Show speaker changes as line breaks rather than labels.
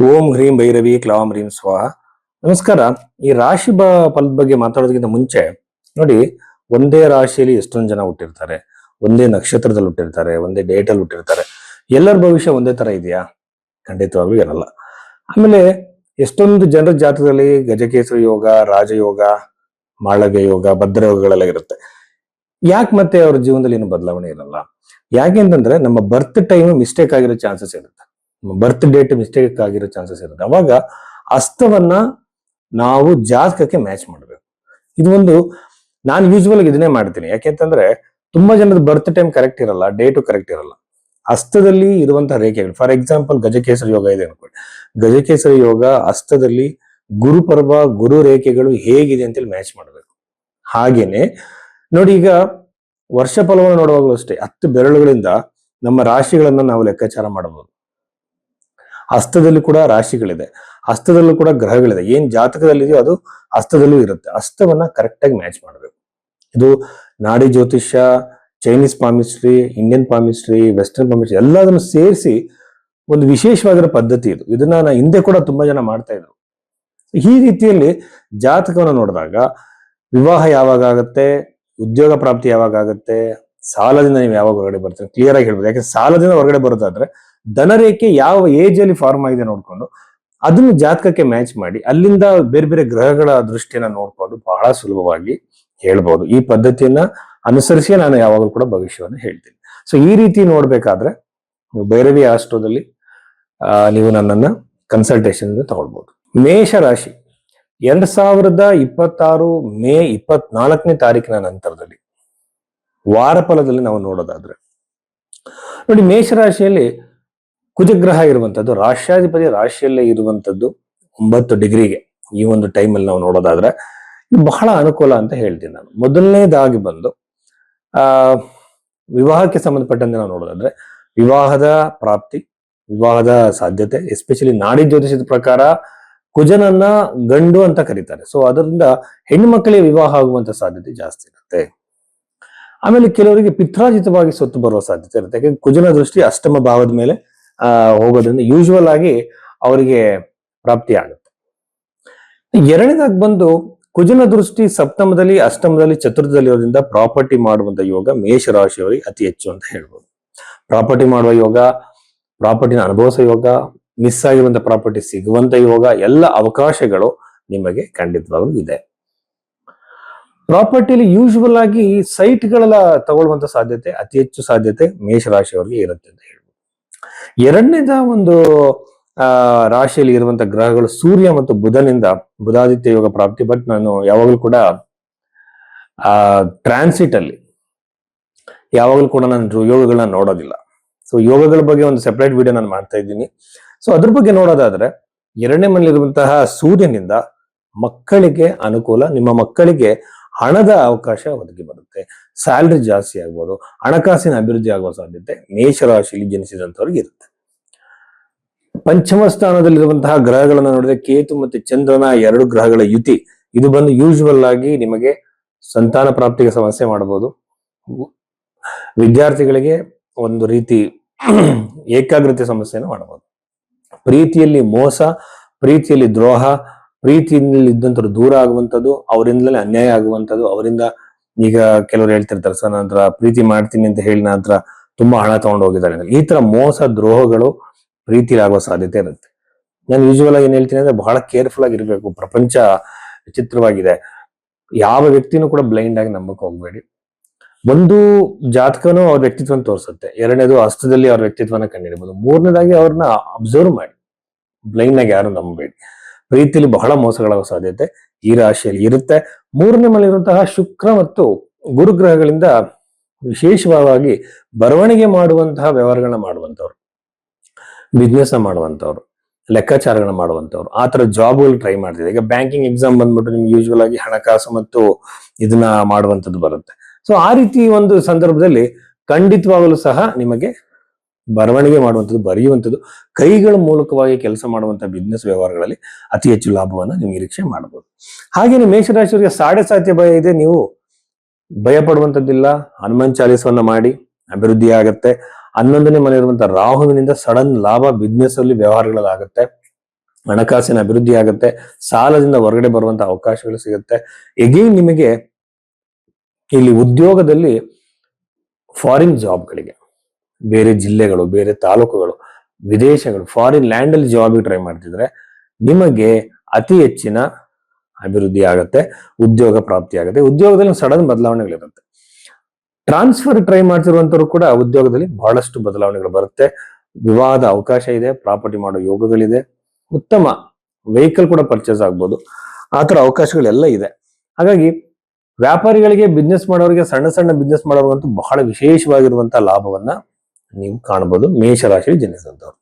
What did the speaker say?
ಓಂ ಹ್ರೀಂ ಭೈರವಿ ಕ್ಲಾಂ ಹ್ರೀಂ ಸ್ವಾಹ. ನಮಸ್ಕಾರ. ಈ ಫಲದ ಬಗ್ಗೆ ಮಾತಾಡೋದಕ್ಕಿಂತ ಮುಂಚೆ ನೋಡಿ, ಒಂದೇ ರಾಶಿಯಲ್ಲಿ ಎಷ್ಟೊಂದು ಜನ ಹುಟ್ಟಿರ್ತಾರೆ, ಒಂದೇ ನಕ್ಷತ್ರದಲ್ಲಿ ಹುಟ್ಟಿರ್ತಾರೆ, ಒಂದೇ ಡೇಟ್ ಅಲ್ಲಿ ಹುಟ್ಟಿರ್ತಾರೆ. ಎಲ್ಲರ ಭವಿಷ್ಯ ಒಂದೇ ತರ ಇದೆಯಾ? ಖಂಡಿತವಾಗ್ಲೂ ಇರಲ್ಲ. ಆಮೇಲೆ ಎಷ್ಟೊಂದು ಜನರ ಜಾತಕದಲ್ಲಿ ಗಜಕೇಸರಿ ಯೋಗ, ರಾಜಯೋಗ, ಮಾಳವ್ಯ ಯೋಗ, ಭದ್ರ ಯೋಗಗಳೆಲ್ಲ ಇರುತ್ತೆ. ಯಾಕೆ ಮತ್ತೆ ಅವ್ರ ಜೀವನದಲ್ಲಿ ಏನು ಬದಲಾವಣೆ ಇರಲ್ಲ? ಯಾಕೆ ಅಂತಂದ್ರೆ ನಮ್ಮ ಬರ್ತ್ ಟೈಮ್ ಮಿಸ್ಟೇಕ್ ಆಗಿರೋ ಚಾನ್ಸಸ್ ಇರುತ್ತೆ, ಬರ್ತ್ ಡೇಟ್ ಮಿಸ್ಟೇಕ್ ಆಗಿರೋ ಚಾನ್ಸಸ್ ಇರುತ್ತೆ. ಅವಾಗ ಅಸ್ತವನ್ನ ನಾವು ಜಾತಕಕ್ಕೆ ಮ್ಯಾಚ್ ಮಾಡ್ಬೇಕು. ಇದು ಒಂದು, ನಾನು ಯೂಶುವಲ್ ಇದನ್ನೇ ಮಾಡ್ತೀನಿ. ಯಾಕೆಂತಂದ್ರೆ ತುಂಬಾ ಜನದ ಬರ್ತ್ ಟೈಮ್ ಕರೆಕ್ಟ್ ಇರಲ್ಲ, ಡೇಟು ಕರೆಕ್ಟ್ ಇರಲ್ಲ. ಹಸ್ತದಲ್ಲಿ ಇರುವಂತಹ ರೇಖೆಗಳು, ಫಾರ್ ಎಕ್ಸಾಂಪಲ್ ಗಜಕೇಸರಿ ಯೋಗ ಇದೆ ಅನ್ಕೊಳ್ಳಿ. ಗಜಕೇಸರಿ ಯೋಗ ಹಸ್ತದಲ್ಲಿ ಗುರುಪರ್ವ, ಗುರು ರೇಖೆಗಳು ಹೇಗಿದೆ ಅಂತೇಳಿ ಮ್ಯಾಚ್ ಮಾಡಬೇಕು. ಹಾಗೇನೆ ನೋಡಿ, ಈಗ ವರ್ಷ ಫಲವನ್ನು ನೋಡುವಾಗಲೂ ಅಷ್ಟೇ 10 ಬೆರಳುಗಳಿಂದ ನಮ್ಮ ರಾಶಿಗಳನ್ನ ನಾವು ಲೆಕ್ಕಾಚಾರ ಮಾಡಬಹುದು. ಹಸ್ತದಲ್ಲಿ ಕೂಡ ರಾಶಿಗಳಿದೆ, ಹಸ್ತದಲ್ಲೂ ಕೂಡ ಗ್ರಹಗಳಿದೆ. ಏನ್ ಜಾತಕದಲ್ಲಿದೆಯೋ ಅದು ಹಸ್ತದಲ್ಲೂ ಇರುತ್ತೆ. ಹಸ್ತವನ್ನ ಕರೆಕ್ಟ್ ಆಗಿ ಮ್ಯಾಚ್ ಮಾಡಬೇಕು. ಇದು ನಾಡಿ ಜ್ಯೋತಿಷ್ಯ, Chinese palmistry, Indian palmistry, western palmistry ಎಲ್ಲದನ್ನು ಸೇರಿಸಿ ಒಂದು ವಿಶೇಷವಾಗಿರೋ ಪದ್ಧತಿ ಇದು. ಇದನ್ನ ನಾ ಹಿಂದೆ ಕೂಡ ತುಂಬಾ ಜನ ಮಾಡ್ತಾ ಇದ್ರು. ಈ ರೀತಿಯಲ್ಲಿ ಜಾತಕವನ್ನು ನೋಡಿದಾಗ ವಿವಾಹ ಯಾವಾಗ ಆಗುತ್ತೆ, ಉದ್ಯೋಗ ಪ್ರಾಪ್ತಿ ಯಾವಾಗ ಆಗುತ್ತೆ, ಸಾಲದಿಂದ ನೀವು ಯಾವಾಗ ಹೊರಗಡೆ ಬರ್ತೀರಿ ಕ್ಲಿಯರ್ ಆಗಿ ಹೇಳ್ಬೋದು. ಯಾಕೆ ಸಾಲದಿಂದ ಹೊರಗಡೆ ಬರೋದಾದ್ರೆ ಧನರೇಖೆ ಯಾವ ಏಜ್ ಅಲ್ಲಿ ಫಾರ್ಮ್ ಆಗಿದೆ ನೋಡ್ಕೊಂಡು ಅದನ್ನು ಜಾತಕಕ್ಕೆ ಮ್ಯಾಚ್ ಮಾಡಿ ಅಲ್ಲಿಂದ ಬೇರೆ ಬೇರೆ ಗ್ರಹಗಳ ದೃಷ್ಟಿಯನ್ನ ನೋಡ್ಕೊಂಡು ಬಹಳ ಸುಲಭವಾಗಿ ಹೇಳ್ಬೋದು. ಈ ಪದ್ಧತಿಯನ್ನ ಅನುಸರಿಸಿ ನಾನು ಯಾವಾಗಲೂ ಕೂಡ ಭವಿಷ್ಯವನ್ನು ಹೇಳ್ತೀನಿ. ಸೊ ಈ ರೀತಿ ನೋಡ್ಬೇಕಾದ್ರೆ ನೀವು ಭೈರವಿ ಆಸ್ಟ್ರೋದಲ್ಲಿ ನೀವು ನನ್ನನ್ನ ಕನ್ಸಲ್ಟೇಷನ್ ತಗೊಳ್ಬಹುದು. ಮೇಷ ರಾಶಿ 2026 ಮೇ 24ನೇ ತಾರೀಕಿನ ನಂತರದಲ್ಲಿ ವಾರ ಫಲದಲ್ಲಿ ನಾವು ನೋಡೋದಾದ್ರೆ ನೋಡಿ, ಮೇಷರಾಶಿಯಲ್ಲಿ ಕುಜಗ್ರಹ ಇರುವಂತದ್ದು, ರಾಷ್ಟ್ರಾಧಿಪತಿ ರಾಶಿಯಲ್ಲೇ ಇರುವಂತದ್ದು 9 ಡಿಗ್ರಿಗೆ. ಈ ಒಂದು ಟೈಮಲ್ಲಿ ನಾವು ನೋಡೋದಾದ್ರೆ ಇದು ಬಹಳ ಅನುಕೂಲ ಅಂತ ಹೇಳ್ತೀನಿ ನಾನು. ಮೊದಲನೇದಾಗಿ ಬಂದು ಆ ವಿವಾಹಕ್ಕೆ ಸಂಬಂಧಪಟ್ಟಂತೆ ನಾವು ನೋಡೋದಾದ್ರೆ ವಿವಾಹದ ಪ್ರಾಪ್ತಿ, ವಿವಾಹದ ಸಾಧ್ಯತೆ, ಎಸ್ಪೆಷಲಿ ನಾಡಿ ಜ್ಯೋತಿಷದ ಪ್ರಕಾರ ಕುಜನನ್ನ ಗಂಡು ಅಂತ ಕರೀತಾರೆ. ಸೊ ಅದರಿಂದ ಹೆಣ್ಣು ಮಕ್ಕಳಿಗೆ ವಿವಾಹ ಆಗುವಂತ ಸಾಧ್ಯತೆ ಜಾಸ್ತಿ ಇರುತ್ತೆ. ಆಮೇಲೆ ಕೆಲವರಿಗೆ ಪಿತ್ರಾಜಿತವಾಗಿ ಸೊತ್ತು ಬರುವ ಸಾಧ್ಯತೆ ಇರುತ್ತೆ. ಯಾಕಂದ್ರೆ ಕುಜನ ದೃಷ್ಟಿ ಅಷ್ಟಮ ಭಾವದ ಮೇಲೆ ಹೋಗೋದ್ರಿಂದ ಯೂಶುವಲ್ ಆಗಿ ಅವರಿಗೆ ಪ್ರಾಪ್ತಿ ಆಗುತ್ತೆ. ಎರಡನೇದಾಗಿ ಬಂದು ಕುಜನ ದೃಷ್ಟಿ ಸಪ್ತಮದಲ್ಲಿ, ಅಷ್ಟಮದಲ್ಲಿ, ಚತುರ್ಥದಲ್ಲಿ ಇರೋದ್ರಿಂದ ಪ್ರಾಪರ್ಟಿ ಮಾಡುವಂತ ಯೋಗ ಮೇಷರಾಶಿಯವರಿಗೆ ಅತಿ ಹೆಚ್ಚು ಅಂತ ಹೇಳ್ಬೋದು. ಪ್ರಾಪರ್ಟಿ ಮಾಡುವ ಯೋಗ, ಪ್ರಾಪರ್ಟಿನ ಅನುಭವಿಸೋ ಯೋಗ, ಮಿಸ್ ಆಗಿರುವಂತ ಪ್ರಾಪರ್ಟಿ ಸಿಗುವಂತ ಯೋಗ, ಎಲ್ಲ ಅವಕಾಶಗಳು ನಿಮಗೆ ಖಂಡಿತವಾಗ್ಲೂ ಇದೆ. ಪ್ರಾಪರ್ಟಿಲಿ ಯೂಶುವಲ್ ಆಗಿ ಸೈಟ್ಗಳೆಲ್ಲ ತಗೊಳ್ಳುವಂತ ಸಾಧ್ಯತೆ, ಅತಿ ಹೆಚ್ಚು ಸಾಧ್ಯತೆ ಮೇಷರಾಶಿಯವರಿಗೆ ಇರುತ್ತೆ ಅಂತ ಹೇಳ್ಬೋದು. ಎರಡನೇದ ಒಂದು ರಾಶಿಯಲ್ಲಿ ಇರುವಂತ ಗ್ರಹಗಳು ಸೂರ್ಯ ಮತ್ತು ಬುಧನಿಂದ ಬುಧಾದಿತ್ಯ ಯೋಗ ಪ್ರಾಪ್ತಿ. ಬಟ್ ನಾನು ಯಾವಾಗಲೂ ಕೂಡ ಟ್ರಾನ್ಸಿಟ್ ಅಲ್ಲಿ ಯಾವಾಗಲೂ ಕೂಡ ನಾನು ಯೋಗಗಳನ್ನ ನೋಡೋದಿಲ್ಲ. ಸೊ ಯೋಗಗಳ ಬಗ್ಗೆ ಒಂದು ಸೆಪರೇಟ್ ವಿಡಿಯೋ ನಾನು ಮಾಡ್ತಾ ಇದ್ದೀನಿ. ಸೊ ಅದ್ರ ಬಗ್ಗೆ ನೋಡೋದಾದ್ರೆ ಎರಡನೇ ಮನೆಯಲ್ಲಿರುವಂತಹ ಸೂರ್ಯನಿಂದ ಮಕ್ಕಳಿಗೆ ಅನುಕೂಲ, ನಿಮ್ಮ ಮಕ್ಕಳಿಗೆ ಹಣದ ಅವಕಾಶ ಒದಗಿ ಬರುತ್ತೆ, ಸ್ಯಾಲ್ರಿ ಜಾಸ್ತಿ ಆಗ್ಬೋದು, ಹಣಕಾಸಿನ ಅಭಿವೃದ್ಧಿ ಆಗುವ ಸಾಧ್ಯತೆ ಮೇಷರಾಶಿಯಲ್ಲಿ ಜನಿಸಿದಂತವ್ರಿಗೆ ಇರುತ್ತೆ. ಪಂಚಮ ಸ್ಥಾನದಲ್ಲಿರುವಂತಹ ಗ್ರಹಗಳನ್ನು ನೋಡಿದ್ರೆ ಕೇತು ಮತ್ತೆ ಚಂದ್ರನ 2 ಗ್ರಹಗಳ ಯುತಿ, ಇದು ಬಂದು ಯೂಶುವಲ್ ಆಗಿ ನಿಮಗೆ ಸಂತಾನ ಪ್ರಾಪ್ತಿಗೆ ಸಮಸ್ಯೆ ಮಾಡಬಹುದು. ವಿದ್ಯಾರ್ಥಿಗಳಿಗೆ ಒಂದು ರೀತಿ ಏಕಾಗ್ರತೆ ಸಮಸ್ಯೆಯನ್ನು ಮಾಡಬಹುದು. ಪ್ರೀತಿಯಲ್ಲಿ ಮೋಸ, ಪ್ರೀತಿಯಲ್ಲಿ ದ್ರೋಹ, ಪ್ರೀತಿಯಲ್ಲಿ ಇದ್ದಂಥವ್ರು ದೂರ ಆಗುವಂಥದ್ದು, ಅವರಿಂದಲೇ ಅನ್ಯಾಯ ಆಗುವಂಥದ್ದು. ಅವರಿಂದ ಈಗ ಕೆಲವರು ಹೇಳ್ತಿರ್ತಾರೆ, ಸರ್ ನನ್ನ ಹತ್ರ ಪ್ರೀತಿ ಮಾಡ್ತೀನಿ ಅಂತ ಹೇಳಿ ನನ್ನ ಹತ್ರ ತುಂಬಾ ಹಣ ತಗೊಂಡು ಹೋಗಿದ್ದಾರೆ. ಈ ತರ ಮೋಸ ದ್ರೋಹಗಳು ಪ್ರೀತಿಲಿ ಆಗುವ ಸಾಧ್ಯತೆ ಇರುತ್ತೆ. ನಾನು ಯೂಶುವಲ್ ಆಗಿ ಏನ್ ಹೇಳ್ತೀನಿ ಅಂದ್ರೆ ಬಹಳ ಕೇರ್ಫುಲ್ ಆಗಿರ್ಬೇಕು. ಪ್ರಪಂಚ ವಿಚಿತ್ರವಾಗಿದೆ. ಯಾವ ವ್ಯಕ್ತಿನೂ ಕೂಡ ಬ್ಲೈಂಡ್ ಆಗಿ ನಂಬಕ್ ಹೋಗ್ಬೇಡಿ. ಒಂದು ಜಾತಕನೂ ಅವ್ರ ವ್ಯಕ್ತಿತ್ವನ ತೋರಿಸುತ್ತೆ, ಎರಡನೇದು ಹಸ್ತದಲ್ಲಿ ಅವ್ರ ವ್ಯಕ್ತಿತ್ವನ ಕಂಡಿಡ್ಬೋದು, ಮೂರನೇದಾಗಿ ಅವ್ರನ್ನ ಅಬ್ಸರ್ವ್ ಮಾಡಿ. ಬ್ಲೈಂಡ್ ಆಗಿ ಯಾರು ನಂಬಬೇಡಿ. ಪ್ರೀತಿಯಲ್ಲಿ ಬಹಳ ಮೋಸಗಳಾಗುವ ಸಾಧ್ಯತೆ ಈ ರಾಶಿಯಲ್ಲಿ ಇರುತ್ತೆ. ಮೂರನೇ ಮನೆಯಿರುವಂತಹ ಶುಕ್ರ ಮತ್ತು ಗುರುಗ್ರಹಗಳಿಂದ ವಿಶೇಷವಾಗಿ ಬರವಣಿಗೆ ಮಾಡುವಂತಹ ವ್ಯವಹಾರಗಳನ್ನ ಮಾಡುವಂತವ್ರು, ಬಿಸ್ನೆಸ್ ಮಾಡುವಂತವ್ರು, ಲೆಕ್ಕಾಚಾರಗಳನ್ನ ಮಾಡುವಂತವ್ರು, ಆ ತರ ಜಾಬ್ಗಳು ಟ್ರೈ ಮಾಡ್ತಿದೆ. ಈಗ ಬ್ಯಾಂಕಿಂಗ್ ಎಕ್ಸಾಮ್ ಬಂದ್ಬಿಟ್ಟು ನಿಮ್ಗೆ ಯೂಶುವಲ್ ಆಗಿ ಹಣಕಾಸು ಮತ್ತು ಇದನ್ನ ಮಾಡುವಂತದ್ದು ಬರುತ್ತೆ. ಸೊ ಆ ರೀತಿ ಒಂದು ಸಂದರ್ಭದಲ್ಲಿ ಖಂಡಿತವಾಗಲೂ ಸಹ ನಿಮಗೆ ಬರವಣಿಗೆ ಮಾಡುವಂಥದ್ದು, ಬರೆಯುವಂಥದ್ದು, ಕೈಗಳ ಮೂಲಕವಾಗಿ ಕೆಲಸ ಮಾಡುವಂತಹ ಬಿಸ್ನೆಸ್ ವ್ಯವಹಾರಗಳಲ್ಲಿ ಅತಿ ಹೆಚ್ಚು ಲಾಭವನ್ನು ನೀವು ನಿರೀಕ್ಷೆ ಮಾಡಬಹುದು. ಹಾಗೇನೆ ಮೇಷರಾಶಿಯವರಿಗೆ ಸಾಡೆ ಸಾಧ್ಯ ಭಯ ಇದೆ, ನೀವು ಭಯ ಪಡುವಂಥದ್ದಿಲ್ಲ. ಹನುಮಾನ್ ಚಾಲೀಸವನ್ನ ಮಾಡಿ ಅಭಿವೃದ್ಧಿ ಆಗತ್ತೆ. 11ನೇ ಮನೆ ಇರುವಂತಹ ರಾಹುವಿನಿಂದ ಸಡನ್ ಲಾಭ ಬಿಸ್ನೆಸ್ ಅಲ್ಲಿ ವ್ಯವಹಾರಗಳಾಗುತ್ತೆ. ಹಣಕಾಸಿನ ಅಭಿವೃದ್ಧಿ ಆಗುತ್ತೆ, ಸಾಲದಿಂದ ಹೊರಗಡೆ ಬರುವಂತ ಅವಕಾಶಗಳು ಸಿಗುತ್ತೆ. ಎಗೈನ್ ನಿಮಗೆ ಇಲ್ಲಿ ಉದ್ಯೋಗದಲ್ಲಿ ಫಾರಿನ್ ಜಾಬ್ಗಳಿಗೆ, ಬೇರೆ ಜಿಲ್ಲೆಗಳು, ಬೇರೆ ತಾಲೂಕುಗಳು, ವಿದೇಶಗಳು, ಫಾರಿನ್ ಲ್ಯಾಂಡ್ ಅಲ್ಲಿ ಜಾಬ್ ಟ್ರೈ ಮಾಡ್ತಿದ್ರೆ ನಿಮಗೆ ಅತಿ ಹೆಚ್ಚಿನ ಅಭಿವೃದ್ಧಿ ಆಗುತ್ತೆ, ಉದ್ಯೋಗ ಪ್ರಾಪ್ತಿ ಆಗುತ್ತೆ. ಉದ್ಯೋಗದಲ್ಲಿ ಸಡನ್ ಬದಲಾವಣೆಗಳಿರುತ್ತೆ. ಟ್ರಾನ್ಸ್ಫರ್ ಟ್ರೈ ಮಾಡ್ತಿರುವಂತವ್ರು ಕೂಡ ಉದ್ಯೋಗದಲ್ಲಿ ಬಹಳಷ್ಟು ಬದಲಾವಣೆಗಳು ಬರುತ್ತೆ. ವಿವಾಹದ ಅವಕಾಶ ಇದೆ, ಪ್ರಾಪರ್ಟಿ ಮಾಡೋ ಯೋಗಗಳಿದೆ, ಉತ್ತಮ ವೆಹಿಕಲ್ ಕೂಡ ಪರ್ಚೇಸ್ ಆಗ್ಬೋದು. ಆತರ ಅವಕಾಶಗಳೆಲ್ಲ ಇದೆ. ಹಾಗಾಗಿ ವ್ಯಾಪಾರಿಗಳಿಗೆ, ಬಿಸ್ನೆಸ್ ಮಾಡೋರಿಗೆ, ಸಣ್ಣ ಸಣ್ಣ ಬಿಸ್ನೆಸ್ ಮಾಡೋರಿಗಂತೂ ಬಹಳ ವಿಶೇಷವಾಗಿರುವಂತಹ ಲಾಭವನ್ನ ನೀವು ಕಾಣಬಹುದು ಮೇಷರಾಶಿ ಜನಿಸಿದಂತವ್ರು.